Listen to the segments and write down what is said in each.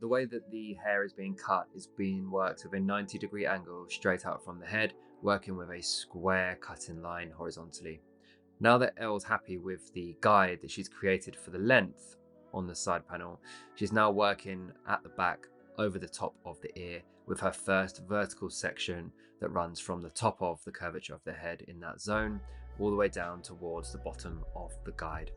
The way that the hair is being cut is being worked with a 90-degree angle straight out from the head, working with a square cutting line horizontally. Now that Elle's happy with the guide that she's created for the length on the side panel, she's now working at the back over the top of the ear with her first vertical section that runs from the top of the curvature of the head in that zone all the way down towards the bottom of the guide.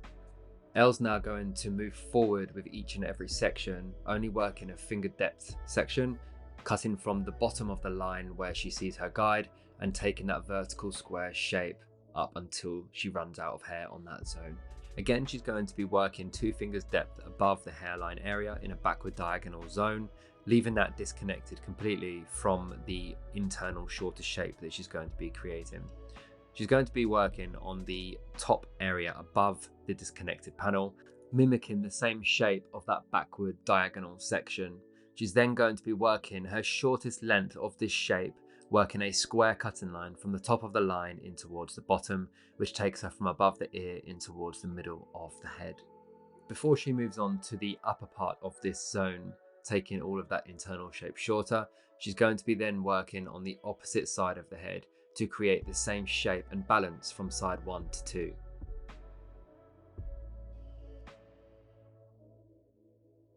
Elle's now going to move forward with each and every section, only working a finger depth section, cutting from the bottom of the line where she sees her guide and taking that vertical square shape up until she runs out of hair on that zone. Again, she's going to be working 2 fingers depth above the hairline area in a backward diagonal zone, leaving that disconnected completely from the internal shorter shape that she's going to be creating. She's going to be working on the top area above the disconnected panel, mimicking the same shape of that backward diagonal section. She's then going to be working her shortest length of this shape, working a square cutting line from the top of the line in towards the bottom, which takes her from above the ear in towards the middle of the head. Before she moves on to the upper part of this zone, taking all of that internal shape shorter, she's going to be then working on the opposite side of the head to create the same shape and balance from side 1 to 2.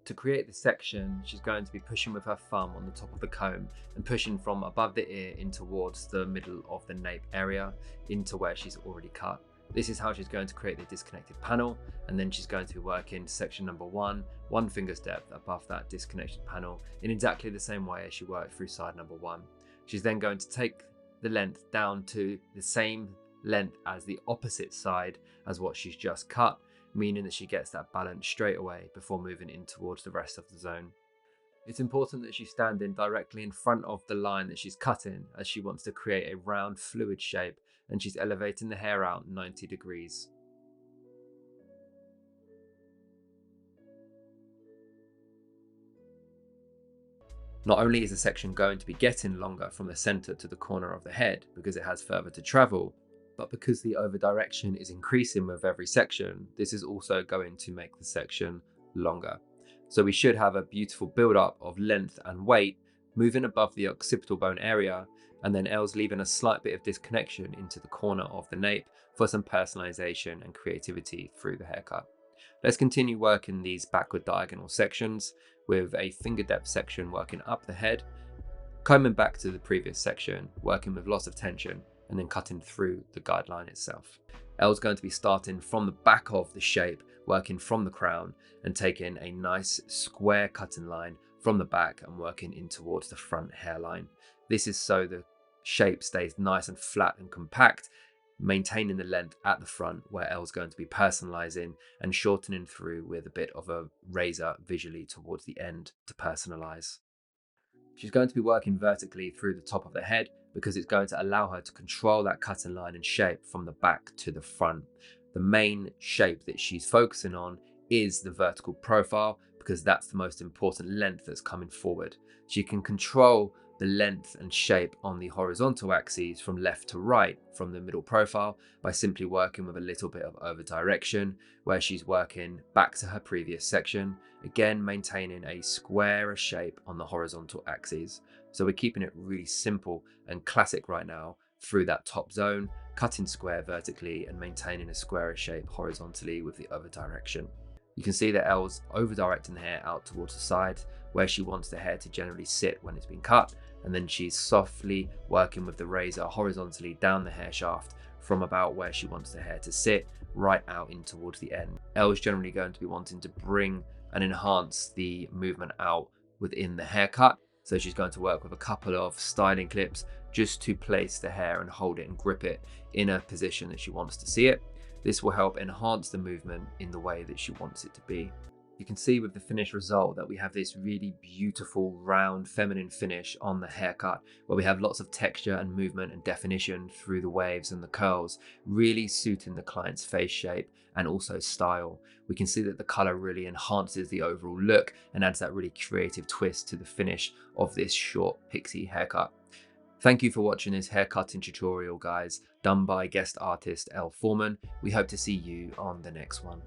To create the section, she's going to be pushing with her thumb on the top of the comb and pushing from above the ear in towards the middle of the nape area into where she's already cut. This is how she's going to create the disconnected panel, and then she's going to be working section number 1, 1 finger's depth above that disconnected panel in exactly the same way as she worked through side number 1. She's then going to take the length down to the same length as the opposite side as what she's just cut, meaning that she gets that balance straight away before moving in towards the rest of the zone. It's important that she's standing directly in front of the line that she's cutting, as she wants to create a round fluid shape, and she's elevating the hair out 90 degrees. Not only is the section going to be getting longer from the center to the corner of the head because it has further to travel, but because the over direction is increasing with every section, this is also going to make the section longer. So we should have a beautiful build up of length and weight moving above the occipital bone area, and then Elle's leaving a slight bit of disconnection into the corner of the nape for some personalization and creativity through the haircut. Let's continue working these backward diagonal sections with a finger depth section working up the head, combing back to the previous section, working with lots of tension, and then cutting through the guideline itself. Elle's going to be starting from the back of the shape, working from the crown and taking a nice square cutting line from the back and working in towards the front hairline. This is so the shape stays nice and flat and compact, maintaining the length at the front, where Elle's going to be personalizing and shortening through with a bit of a razor visually towards the end to personalize. She's going to be working vertically through the top of the head because it's going to allow her to control that cutting line and shape from the back to the front. The main shape that she's focusing on is the vertical profile because that's the most important length that's coming forward. She can control the length and shape on the horizontal axes from left to right from the middle profile by simply working with a little bit of over direction, where she's working back to her previous section, again maintaining a square shape on the horizontal axes. So we're keeping it really simple and classic right now through that top zone, cutting square vertically and maintaining a square shape horizontally with the over direction. You can see that Elle's over directing the hair out towards the side where she wants the hair to generally sit when it's been cut, and then she's softly working with the razor horizontally down the hair shaft from about where she wants the hair to sit right out in towards the end. Elle's generally going to be wanting to bring and enhance the movement out within the haircut, so she's going to work with a couple of styling clips just to place the hair and hold it and grip it in a position that she wants to see it. This will help enhance the movement in the way that she wants it to be. You can see with the finished result that we have this really beautiful round feminine finish on the haircut, where we have lots of texture and movement and definition through the waves and the curls, really suiting the client's face shape and also style. We can see that the color really enhances the overall look and adds that really creative twist to the finish of this short pixie haircut. Thank you for watching this haircutting tutorial, guys, done by guest artist Elle Foreman. We hope to see you on the next one.